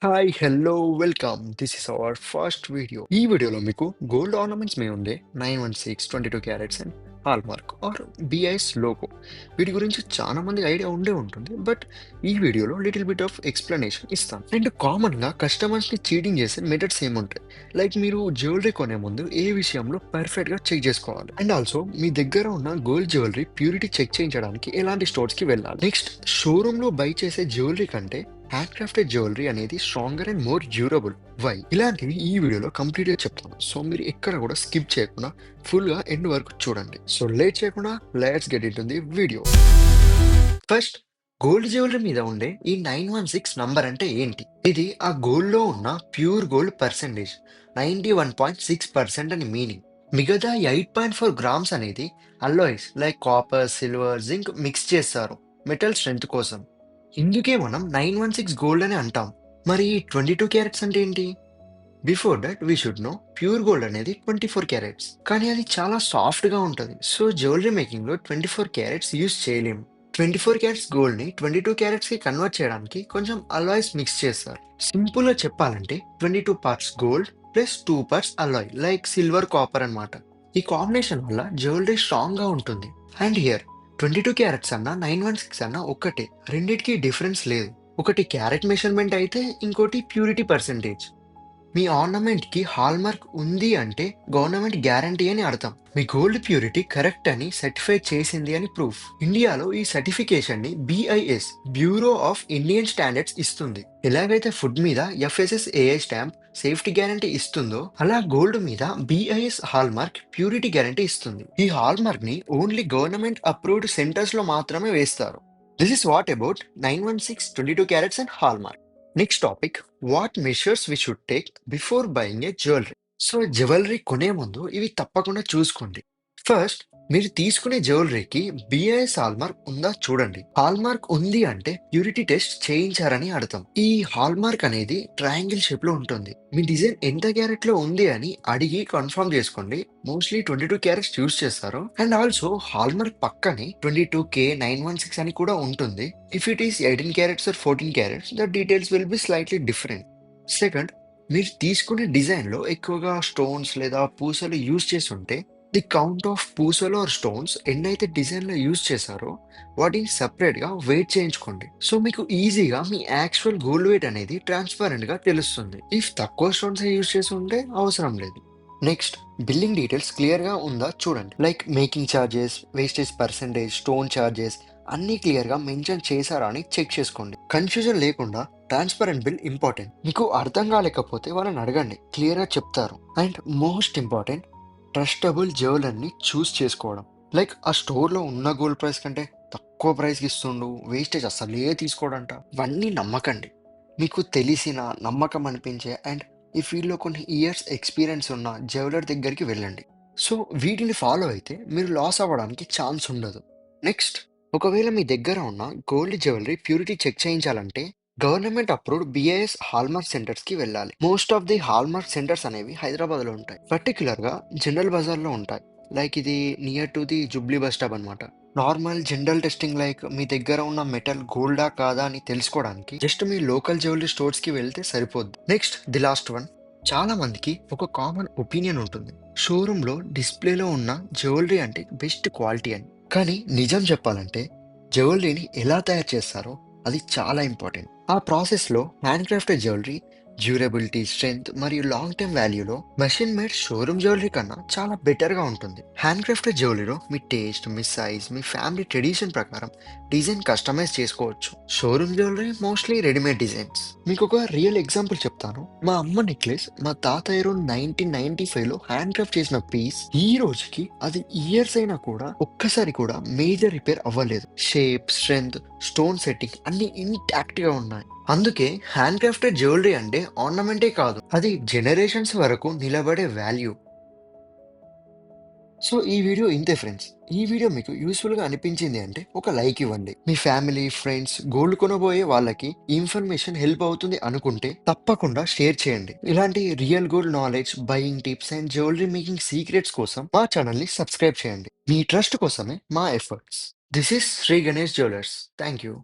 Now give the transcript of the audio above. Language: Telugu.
Hi hello welcome this is our first video. ఈ వీడియోలో మీకు గోల్డ్ ఆర్నమెంట్స్ మీద ఉండే 916 22 carats and hallmark or BIS logo వీటి గురించి చాలా మంది ఐడియా ఉండే ఉంటుంది. బట్ ఈ వీడియోలో లిటిల్ బిట్ ఆఫ్ ఎక్స్ప్లెనేషన్ ఇస్తాను. అండ్ కామన్ గా కస్టమర్స్ ని చీటింగ్ చేసే మెథడ్స్ ఏముంటాయి, లైక్ మీరు జ్యువెలరీ కొనే ముందు ఏ విషయంలో పర్ఫెక్ట్ గా చెక్ చేసుకోవాలి, అండ్ ఆల్సో మీ దగ్గర ఉన్న గోల్డ్ జ్యువెలరీ ప్యూరిటీ చెక్ చేయించడానికి ఎలాంటి స్టోర్స్ కి వెళ్ళాలి. నెక్స్ట్, షోరూమ్ లో బై చేసే జ్యువెలరీ కంటే హ్యాండ్ క్రాఫ్టెడ్ జ్యువెలరీ అనేది stronger and more durable. Why ఇలాంటివి ఈ వీడియోలో కంప్లీట్ గా చెప్తాను. సో మీరు ఎక్కడ కూడా స్కిప్ చేయకుండా ఫుల్ గా ఎండ్ వరకు చూడండి. సో లేట్ చేయకుండా let's get it the video. First, gold jewellery మీద ఉండే ఈ 916 నంబర్ అంటే ఏంటి? ఇది ఆ గోల్డ్ లో ఉన్న ప్యూర్ గోల్డ్ పర్సెంటేజ్ 91.6% అని మీనింగ్. మిగతా 8.4 గ్రామ్స్ అనేది alloys like copper, silver, zinc mix చేస్తారు మెటల్ స్ట్రెంత్ కోసం. ఇందుకే మనం 916 గోల్డ్ అని అంటాం. మరి 22 క్యారెట్స్ అంటే ఏంటి? Before that we should know pure gold అనేది 24 క్యారెట్స్, కానీ అది చాలా సాఫ్ట్ గా ఉంటుంది. సో జ్యువెలరీ మేకింగ్ లో 24 క్యారెట్స్ యూస్ చేయలేము. 24 క్యారెట్స్ గోల్డ్ ని 22 క్యారెట్స్ కి కన్వర్ట్ చేయడానికి కొంచెం అలాయ్స్ మిక్స్ చేస్తారు. సింపుల్ గా చెప్పాలంటే 22 parts gold plus 2 parts Alai like silver, copper అన్నమాట. ఈ కాంబినేషన్ వల్ల జ్యువెలరీ స్ట్రాంగ్ గా ఉంటుంది. అండ్ హియర్ 22 క్యారెట్స్ అన్నా 916 అన్నా ఒక్కటే, రెండిటికి డిఫరెన్స్ లేదు. ఒకటి క్యారెట్ మెషర్మెంట్ అయితే ఇంకోటి ప్యూరిటీ పర్సెంటేజ్. మీ ఆర్నమెంట్ కి హాల్ మార్క్ ఉంది అంటే గవర్నమెంట్ గ్యారంటీ అని అర్థం. మీ గోల్డ్ ప్యూరిటీ కరెక్ట్ అని సర్టిఫై చేసింది అని ప్రూఫ్. ఇండియాలో ఈ సర్టిఫికేషన్ ని BIS, bureau of Indian standards ఇస్తుంది. ఎలాగైతే ఫుడ్ మీద ఎఫ్ఎస్ఎస్ఏఐ స్టాంప్ సేఫ్టీ గ్యారంటీ ఇస్తుందో, అలా గోల్డ్ మీద BIS hallmark purity guarantee ఇస్తుంది. ఈ హాల్ మార్క్ ని ఓన్లీ గవర్నమెంట్ అప్రూవ్డ్ సెంటర్స్ లో మాత్రమే వేస్తారు. This is what about 916 22 carats and hallmark. Next topic, what measures we should take before buying a jewellery. So jewellery కొనే ముందు ఇవి తప్పకుండా చూసుకోండి. ఫస్ట్, మీరు తీసుకునే జ్యువెలరీకి బిఐఎస్ హాల్ మార్క్ ఉందా చూడండి. హాల్ మార్క్ ఉంది అంటే ప్యూరిటీ టెస్ట్ చేయించారని అర్థం. ఈ హాల్ మార్క్ అనేది ట్రయాంగిల్ షేప్ లో ఉంటుంది. మీ డిజైన్ ఎంత క్యారెట్ లో ఉంది అని అడిగి కన్ఫర్మ్ చేసుకోండి. మోస్ట్లీ 22 క్యారెట్స్ యూస్ చేస్తారు. అండ్ ఆల్సో హాల్ మార్క్ పక్కనే 22K 916 అని కూడా ఉంటుంది. If it is 18 carrots are 14 carrots, the details will be slightly different. Second, మీరు తీసుకునే డిజైన్ లో ఎక్కువగా స్టోన్స్ లేదా పూసలు యూజ్ చేసి ఉంటే, ది కౌంట్ ఆఫ్ పూసలు ఆర్ స్టోన్స్ ఎన్నైతే డిజైన్ లో యూజ్ చేశారో వాటిని సెపరేట్ గా వెయిట్ చేయించుకోండి. సో మీకు ఈజీగా మీ యాక్చువల్ గోల్డ్ వెయిట్ అనేది ట్రాన్స్పరెంట్ గా తెలుస్తుంది. ఇఫ్ తక్కువ స్టోన్స్ యూజ్ చేసి ఉంటే అవసరం లేదు. నెక్స్ట్, బిల్లింగ్ డీటెయిల్స్ క్లియర్ గా ఉందా చూడండి. Like making charges, wastage percentage, stone charges అన్ని క్లియర్ గా మెన్షన్ చేశారా అని చెక్ చేసుకోండి. కన్ఫ్యూజన్ లేకుండా ట్రాన్స్పరెంట్ బిల్ ఇంపార్టెంట్. మీకు అర్థం కాలేకపోతే వాళ్ళని అడగండి, క్లియర్ గా చెప్తారు. అండ్ మోస్ట్ ఇంపార్టెంట్, ట్రస్టబుల్ జ్యువెలర్ని చూస్ చేసుకోవడం. లైక్ ఆ స్టోర్ లో ఉన్న గోల్డ్ ప్రైస్ కంటే తక్కువ ప్రైస్కి ఇస్తుండు, వేస్టేజ్ అసలే తీసుకోడంట, ఇవన్నీ నమ్మకండి. మీకు తెలిసిన నమ్మకం అనిపించే అండ్ ఈ ఫీల్డ్లో కొన్ని ఇయర్స్ ఎక్స్పీరియన్స్ ఉన్న జ్యువెలర్ దగ్గరికి వెళ్ళండి. సో వీటిని ఫాలో అయితే మీరు లాస్ అవ్వడానికి ఛాన్స్ ఉండదు. నెక్స్ట్, ఒకవేళ మీ దగ్గర ఉన్న గోల్డ్ జ్యువెలరీ ప్యూరిటీ చెక్ చేయించాలంటే government approved BIS hallmark centres కి వెళ్ళాలి. Most of the hallmark centres అనేవి హైదరాబాద్ లో ఉంటాయి. పర్టికులర్ గా జనరల్ బజార్ లో ఉంటాయి. లైక్ ఇది near to the Jubilee bus stop అనమాట. నార్మల్ జనరల్ టెస్టింగ్ లైక్ మీ దగ్గర ఉన్న మెటల్ గోల్డా కాదా అని తెలుసుకోవడానికి జస్ట్ మీ లోకల్ జ్యువెలరీ స్టోర్స్ కి వెళ్తే సరిపోద్ది. Next, the last one. చాలా మందికి ఒక కామన్ ఒపీనియన్ ఉంటుంది, షోరూమ్ లో డిస్ప్లేలో ఉన్న జ్యువెలరీ అంటే బెస్ట్ క్వాలిటీ అని. కానీ నిజం చెప్పాలంటే జ్యువెలరీని ఎలా తయారు చేస్తారో అది చాలా ఇంపార్టెంట్. ఆ ప్రాసెస్ లో hand crafted jewellery durability, strength మరియు లాంగ్ టర్మ్ వాల్యూలో మెషిన్ మేడ్ షోరూమ్ జ్యువెలరీ కన్నా చాలా బెటర్ గా ఉంటుంది. హ్యాండ్ క్రాఫ్టెడ్ జ్యువెలరీలో మీ టేస్ట్, మీ సైజ్, మీ ఫ్యామిలీ ట్రెడిషన్ ప్రకారం డిజైన్ కస్టమైజ్ చేసుకోవచ్చు. Showroom jewellery mostly readymade designs. మీకు ఒక రియల్ ఎగ్జాంపుల్ చెప్తాను. మా అమ్మ నెక్లెస్ మా తాతయ్య 1995 లో హ్యాండ్ క్రాఫ్ట్ చేసిన పీస్ ఈ రోజుకి అది ఇయర్స్ అయినా కూడా ఒక్కసారి కూడా మేజర్ రిపేర్ అవ్వలేదు. షేప్, స్ట్రెంగ్త్, స్టోన్ సెట్టింగ్ అన్ని ఇంటాక్ట్ గా ఉన్నాయి. అందుకే హ్యాండ్ క్రాఫ్టెడ్ జ్యువెలరీ అంటే ఆర్నమెంటే కాదు, అది జనరేషన్స్ వరకు నిలబడే వాల్యూ. సో ఈ వీడియో ఇంతే ఫ్రెండ్స్. ఈ వీడియో మీకు యూస్ఫుల్ గా అనిపించింది అంటే ఒక లైక్ ఇవ్వండి. మీ ఫ్యామిలీ, ఫ్రెండ్స్, గోల్డ్ కొనబోయే వాళ్ళకి ఈ ఇన్ఫర్మేషన్ హెల్ప్ అవుతుంది అనుకుంటే తప్పకుండా షేర్ చేయండి. ఇలాంటి real gold knowledge, buying tips and jewellery making secrets కోసం మా ఛానల్ ని సబ్స్క్రైబ్ చేయండి. మీ ట్రస్ట్ కోసమే మా efforts. This is Shri Ganesh jewellers. Thank you.